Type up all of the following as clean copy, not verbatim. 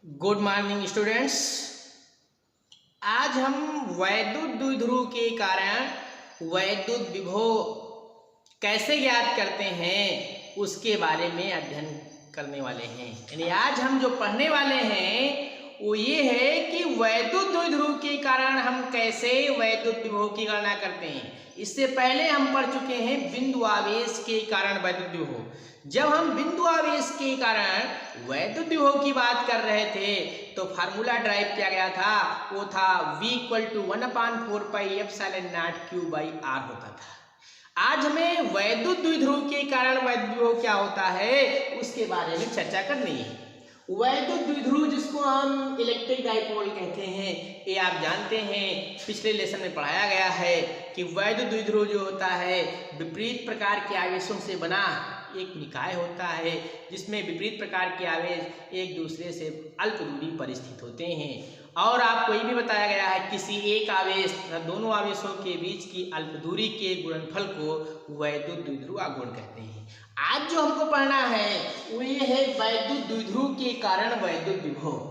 Good morning students. आज हम वैद्युत द्विध्रुव के कारण वैद्युत विभव कैसे ज्ञात करते हैं उसके बारे में अध्ययन करने वाले हैं। यानी आज हम जो पढ़ने वाले हैं वो ये है कि वैद्युत द्विध्रुव के कारण हम कैसे वैद्युत विभव की गणना करते हैं। इससे पहले हम पढ़ चुके हैं बिंदु आवेश के कारण वैद्युत विभव। जब हम बिंदु आवेश के कारण वैद्युत विभव की बात कर रहे थे तो फार्मूला ड्राइव किया गया था, वो था V = 1/4 pi epsilon not Q by R होता था। आज हमें वैद्युत द्विध्रुव के कारण वैद्युत विभव क्या होता है उसके बारे में चर्चा करनी है। वैद्युत द्विध्रुव जिसको हम इलेक्ट्रिक डाइपोल कहते हैं, ये आप जानते हैं, पिछले लेसन में पढ़ाया गया है कि वैद्युत द्विध्रुव जो होता है विपरीत प्रकार के आवेशों से बना एक निकाय होता है जिसमें विपरीत प्रकार के आवेश एक दूसरे से अल्प दूरी पर स्थित होते हैं। और आपको ये भी बताया गया है किसी एक आवेश तथा दोनों आवेशों के बीच की अल्प दूरी के गुणनफल को वैद्युत द्विध्रुव आघूर्ण कहते हैं। आज जो हमको पढ़ना है वो ये है वैद्युत द्विध्रुव के कारण वैद्युत विभव।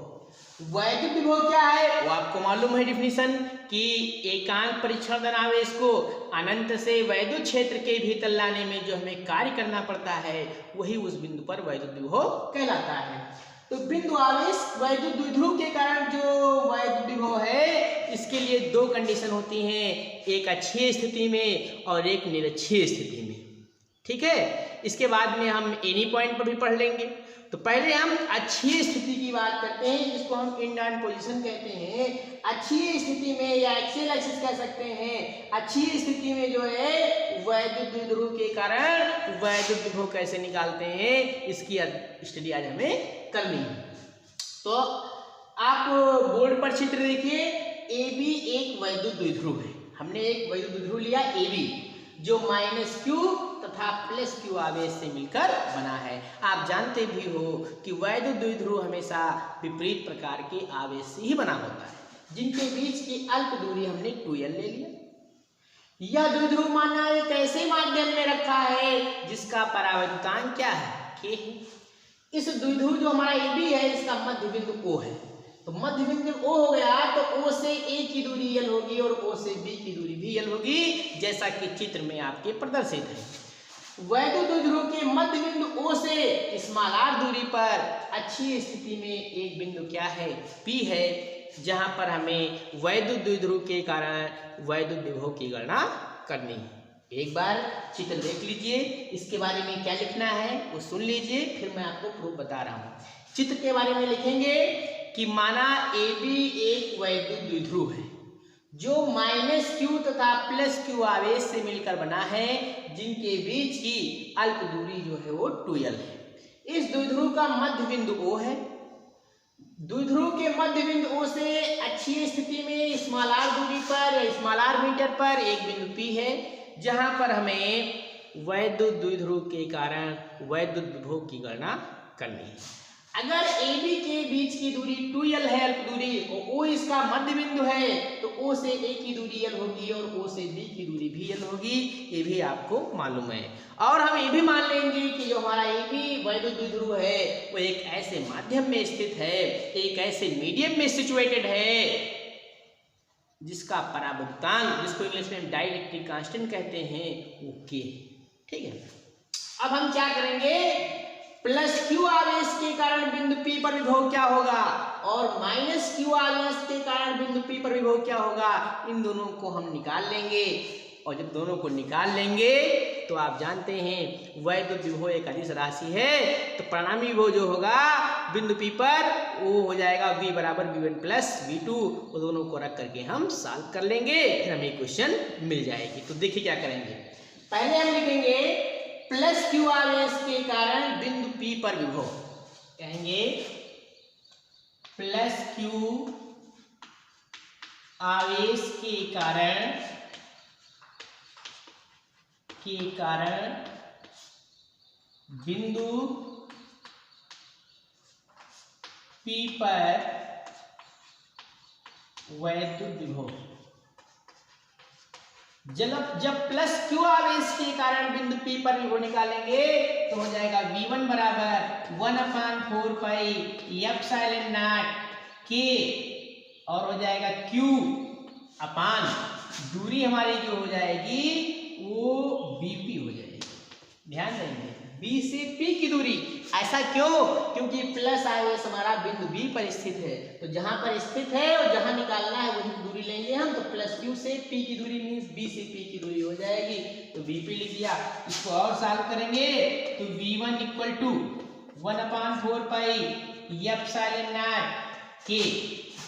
वैद्युत विभव क्या है वो आपको मालूम है डिफिनीशन कि एकांक परीक्षण धनावेश को अनंत से वैद्युत क्षेत्र के भीतर लाने में जो हमें कार्य करना पड़ता है वही उस बिंदु पर वैद्युत विभव कहलाता है। तो बिंदु आवेश वैद्युत द्विध्रुव के कारण जो वैद्युत विभव है इसके लिए दो कंडीशन होती हैं, एक अक्षीय स्थिति में और एक निरक्षीय स्थिति में। ठीक है, इसके बाद में हम एनी पॉइंट पर भी पढ़ लेंगे। तो पहले हम अक्षीय स्थिति की बात करते हैं जिसको हम इंडाउन पोजीशन कहते हैं। अक्षीय स्थिति में या एक्सियल एक्सिस कह सकते हैं, अक्षीय स्थिति में जो है वैद्युत द्विध्रुव के कारण वैद्युत विभव कैसे निकालते हैं इसकी स्टडी आज हमें करनी है। तो आप बोर्ड पर चित्र देखिए, AB एक वैद्युत द्विध्रुव है। हमने एक वैद्युत द्विध्रुव लिया AB जो -Q तथा +Q आवेश से मिलकर बना है। आप जानते भी हो कि वैद्युत द्विध्रुव हमेशा विपरीत प्रकार के आवेश से ही बना होता है जिनके बीच की अल्प दूरी हमने 2L ले लिया। यह द्विध्रुव माना एक ऐसे माध्यम में रखा है जिसका परावैद्युतांक क्या है, K है। इस द्विध्रुव जो हमारा AB है इसका मध्य बिंदु O है। तो मध्य बिंदु O हो गया तो O से A की दूरी L होगी और O से B की दूरी भी L होगी, जैसा कि चित्र में आपके प्रदर्शित है। वैद्युत द्विध्रुव के मध्य बिंदु O से r दूरी पर अक्षीय स्थिति में एक बिंदु क्या है, P है, जहां पर हमें वैद्युत द्विध्रुव के कारण वैद्युत विभव की गणना करनी है। एक बार चित्र देख लीजिए, इसके बारे में क्या लिखना है वो सुन लीजिए, फिर मैं आपको प्रूफ बता रहा हूँ। चित्र के बारे में लिखेंगे कि माना AB एक वैद्युत द्विध्रुव है जो -Q तथा +Q आवेश से मिलकर बना है जिनके बीच की अल्प दूरी जो है वो 2L है। इस द्विध्रुव का मध्य बिंदु O है। द्विध्रुव के मध्य बिंदु O से अक्षीय स्थिति में r दूरी पर या r मीटर पर एक बिंदु P है जहां पर हमें वैद्युत द्विध्रुव के कारण वैद्युत विभव की गणना करनी है। अगर AB के बीच की दूरी 2L है अल्प दूरी और O इसका मध्य बिंदु है तो O से A की दूरी L होगी और O से B की दूरी भी L होगी, ये भी आपको मालूम है। और हम ये भी मान लेंगे कि जो हमारा AB वैद्युत द्विध्रुव है वो एक ऐसे माध्यम में स्थित है, एक ऐसे मीडियम में सिचुएटेड है जिसका परावैद्युतांक, जिसको इंग्लिश में डाइलेक्ट्रिक कांस्टेंट कहते हैं, वो K है। ठीक है, अब हम क्या करेंगे, +Q आवेश के कारण बिंदु P पर विभव क्या होगा और -Q आवेश के कारण बिंदु P पर विभव क्या होगा, इन दोनों को हम निकाल लेंगे। और जब दोनों को निकाल लेंगे तो आप जानते हैं वैद्युत विभव एक अदिश राशि है, तो परिणामी विभव जो होगा बिंदु P पर वो हो जाएगा V = V1 + V2। वो दोनों को रख करके हम सॉल्व कर लेंगे, फिर हमें इक्वेशन मिल जाएगी। तो देखिए क्या करेंगे, पहले हम लिखेंगे +Q आवेश के कारण बिंदु P पर विभव, कहेंगे +Q आवेश के कारण बिंदु P पर वैद्युत विभव जब प्लस क्यू आवेश के कारण बिंदु P पर विभव निकालेंगे तो हो जाएगा V1 बराबर 1/4 पाई एप्सिलॉन नॉट K और हो जाएगा Q अपान दूरी हमारी जो हो जाएगी वो BP हो जाएगी। ध्यान देंगे B से P की दूरी, ऐसा क्यों? क्योंकि प्लस आवेश हमारा बिंदु B पर स्थित है, तो जहां पर स्थित है और जहां निकालना है वही दूरी लेंगे हम। तो प्लस Q से P की दूरी मीन्स B से P की दूरी हो जाएगी, तो BP लिख दिया। इसको और सॉल्व करेंगे तो V1 equal to 1/4 pi epsilon naught K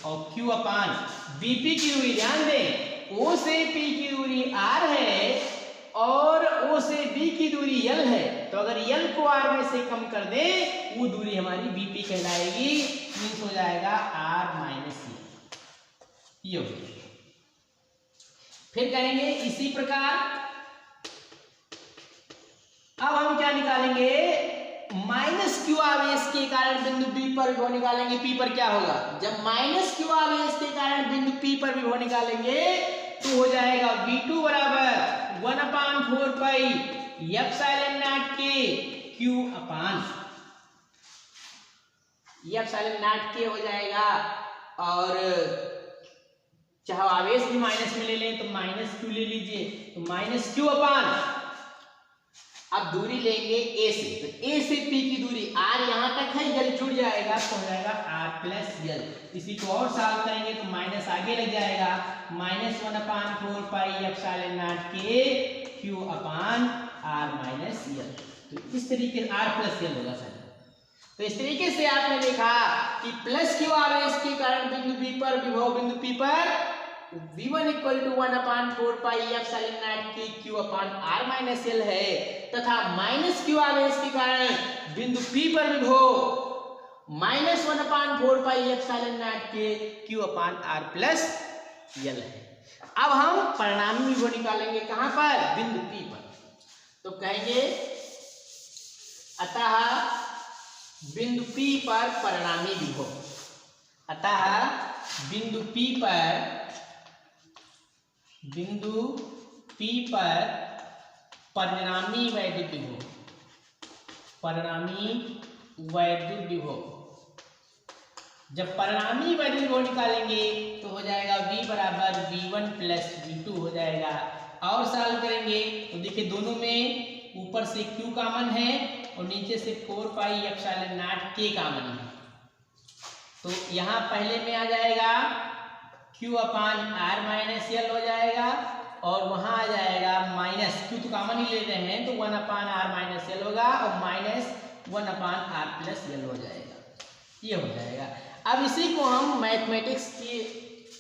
और Q अपान BP की दूरी। ध्यान दें O से P की दूरी R है और O से B की दूरी L है, तो अगर L को R में से कम कर दें वो दूरी हमारी BP कहलाएगी, मीन्स हो जाएगा R माइनस ये हो जाएगा। फिर करेंगे इसी प्रकार। अब हम क्या निकालेंगे? माइनस क्यू आवेश के कारण बिंदु B पर विभव निकालेंगे। P पर क्या होगा? जब माइनस क्यू आवेश के कारण बिंदु P पर विभव निकालेंगे तो हो जाएगा V2 बराबर 1/4 pi epsilon naught K Q अपान एप्सिलॉन नॉट K हो जाएगा, और चाहे आवेश भी माइनस में ले लें तो माइनस Q ले लीजिए, तो माइनस Q अपान अब दूरी लेंगे A से, तो A से P की दूरी R यहां तक है, L जुड़ जाएगा तो हो जाएगा R प्लस L। इसी को और सॉल्व करेंगे तो माइनस आगे लग जाएगा, minus 1/4 pi epsilon naught K Q upon R minus L। तो इस तरीके से R प्लस L होगा सर। तो इस तरीके से आपने देखा कि प्लस क्यू आवेश के कारण बिंदु B पर विभव बिंदु P पर V1 equal to 1/4 pi epsilon naught K Q upon R minus L है, तथा माइनस क्यू आवेश के कारण बिंदु P पर विभव minus 1/4 pi epsilon naught K Q upon R plus L है। अब हम परिणामी विभव निकालेंगे कहां पर? बिंदु P पर। तो कहेंगे अतः बिंदु P पर परिणामी विभव, अतः बिंदु P पर परिणामी वैद्युत विभव, परिणामी वैद्युत विभव। जब परिणामी वैद्युत विभव निकालेंगे तो हो जाएगा V बराबर V1 प्लस V2 हो जाएगा। और सॉल्व करेंगे तो देखिए दोनों में ऊपर से Q कॉमन है और नीचे से 4 pi epsilon naught K common है, तो यहाँ पहले में आ जाएगा Q upon R minus L हो जाएगा, और वहां आ जाएगा माइनस Q तो कॉमन ही ले रहे हैं तो 1/R माइनस L होगा और माइनस 1/R प्लस L हो जाएगा, ये हो जाएगा। अब इसी को हम मैथमेटिक्स की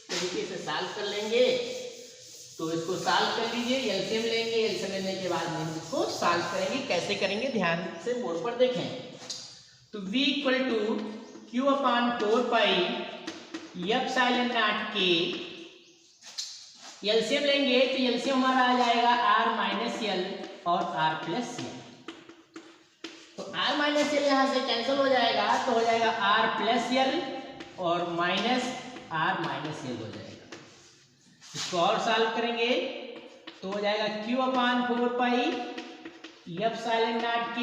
तरीके से सॉल्व कर लेंगे, तो इसको सॉल्व कर लीजिए, एलसीएम लेंगे, एलसीएम लेने के बाद हम इसको सॉल्व करेंगे। कैसे करेंगे ध्यान से बोर्ड पर देखें। तो V equal to Q upon 4 pi epsilon naught K, LCM लेंगे तो एलसीएम हमारा आ जाएगा R माइनस L और R प्लस L, तो R माइनस L यहाँ से कैंसिल हो जाएगा तो हो जाएगा R प्लस L और माइनस R माइनस L हो जाएगा। इसको और सॉल्व करेंगे तो हो जाएगा Q upon 4 pi epsilon naught K,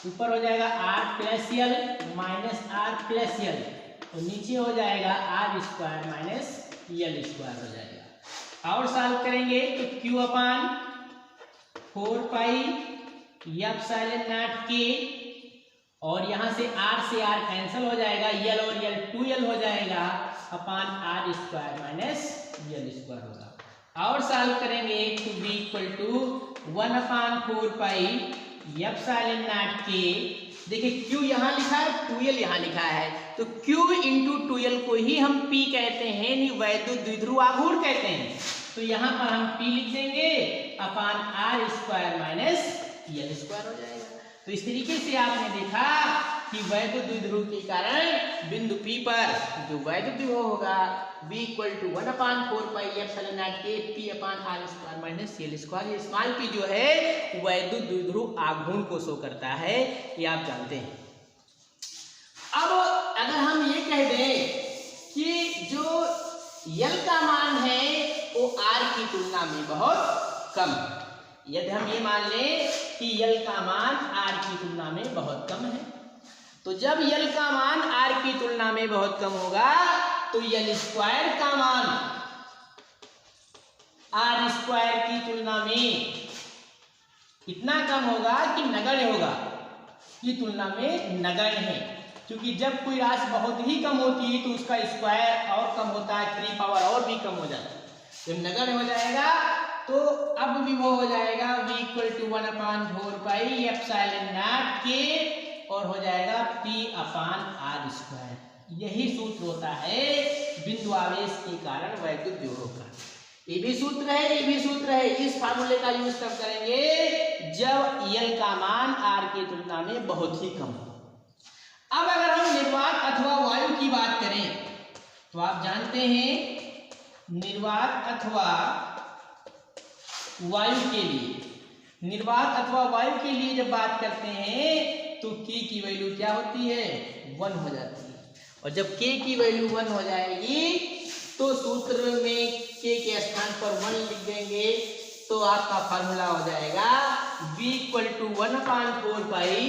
ऊपर हो जाएगा R plus L minus R plus L, तो नीचे हो जाएगा R square minus L square हो जाएगा। और सॉल्व करेंगे तो Q upon 4 pi epsilon naught K, और यहाँ से R कैंसिल हो जाएगा, L और L 2L हो जाएगा upon R square minus L square होगा। और सॉल्व करेंगे तो V equal to 1/4 pi epsilon naught K, देखिए Q यहाँ लिखा है 2L यहाँ लिखा है, तो Q इंटू 2L को ही हम P कहते हैं, नहीं वैद्युत द्विध्रुव आघूर्ण कहते हैं, तो यहाँ पर हम P लिख देंगे अपान R square minus L square हो जाएगा। तो इस तरीके से आपने देखा कि वैद्युत द्विध्रुव के कारण बिंदु P पर जो वैद्युत विभव होगा V equal to 1/4 pi epsilon naught K P upon R square minus L square. ये स्मॉल p जो है वैद्युत द्विध्रुव आघूर्ण को शो करता है, ये आप जानते हैं। अब अगर हम ये कह दें कि जो L का मान है वो r की तुलना में बहुत कम है। यदि हम ये मान लें कि l का मान r की तुलना में बहुत कम है, तो जब l का मान r की तुलना में बहुत कम होगा तो l स्क्वायर का मान r स्क्वायर की तुलना में इतना कम होगा कि नगण्य होगा, की तुलना में नगण्य है। क्योंकि जब कोई राशि बहुत ही कम होती है तो उसका स्क्वायर और कम होता है, 3 पावर और भी कम हो जाता है। जब नगण्य हो जाएगा तो अब विभव हो जाएगा v = 1/4 पाई एप्सिलॉन नॉट के और हो जाएगा p/r²। यही सूत्र होता है बिंदु आवेश के कारण वैद्युत विभव का। ये भी सूत्र है, ये भी सूत्र है। इस फार्मूले का यूज कब करेंगे? जब l का मान r की तुलना में बहुत ही कम हो। अब अगर हम निर्वात अथवा वायु की बात करें तो आप जानते हैं निर्वात अथवा वायु के लिए जब बात करते हैं तो k की वैल्यू क्या होती है? 1 हो जाती है। और जब k की वैल्यू 1 हो जाएगी तो सूत्र में k के स्थान पर 1 लिख देंगे तो आपका फार्मूला हो जाएगा v = 1/4 pi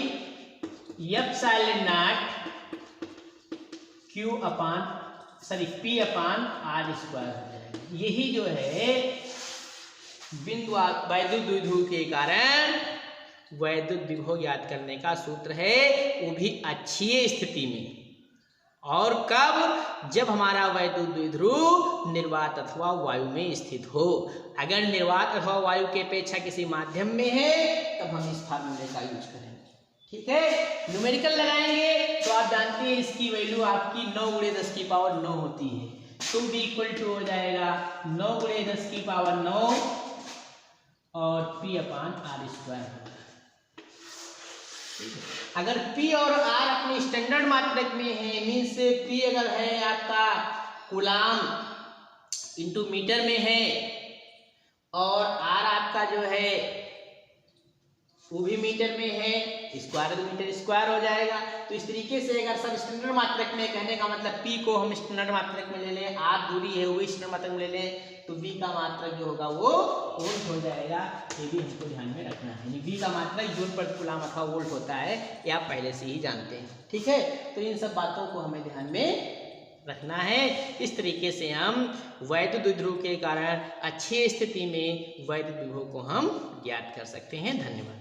epsilon not p/r²। यही जो है बिंदु वैद्युत द्विध्रुव के कारण वैद्युत विभव ज्ञात करने का सूत्र है, वो भी अक्षीय स्थिति में। और कब? जब हमारा वैद्युत द्विध्रुव निर्वात अथवा वायु में स्थित हो। अगर निर्वात अथवा वायु के अपेक्षा किसी माध्यम में है तब हम इस फार्मूले का यूज करेंगे। ठीक है, न्यूमेरिकल लगाएंगे तो आप जानते हैं इसकी वैल्यू आपकी 9 × 10⁹ होती है। तो v = हो जाएगा 9 × 10⁹ और p/r²। अगर p और r अपने स्टैंडर्ड मात्रक में है, मीन्स p अगर है आपका कूलाम इंटू मीटर में है और r आपका जो है वो भी मीटर में है, स्क्वायर मीटर स्क्वायर हो जाएगा। तो इस तरीके से अगर सब स्टैंडर्ड मात्रक में, कहने का मतलब p को हम स्टैंडर्ड मात्रक में ले लें, r दूरी है वो स्टैंडर्ड मात्रक में ले लें, तो v का मात्रक जो होगा वो वोल्ट हो जाएगा। ये भी हमको ध्यान में रखना है। v का मात्रक जूल प्रति कूलाम अथवा वोल्ट होता है, ये आप पहले से ही जानते हैं। ठीक है, तो इन सब बातों को हमें ध्यान में रखना है। इस तरीके से हम वैद्युत द्विध्रुव के कारण अक्षीय स्थिति में वैद्युत विभव को हम ज्ञात कर सकते हैं। धन्यवाद।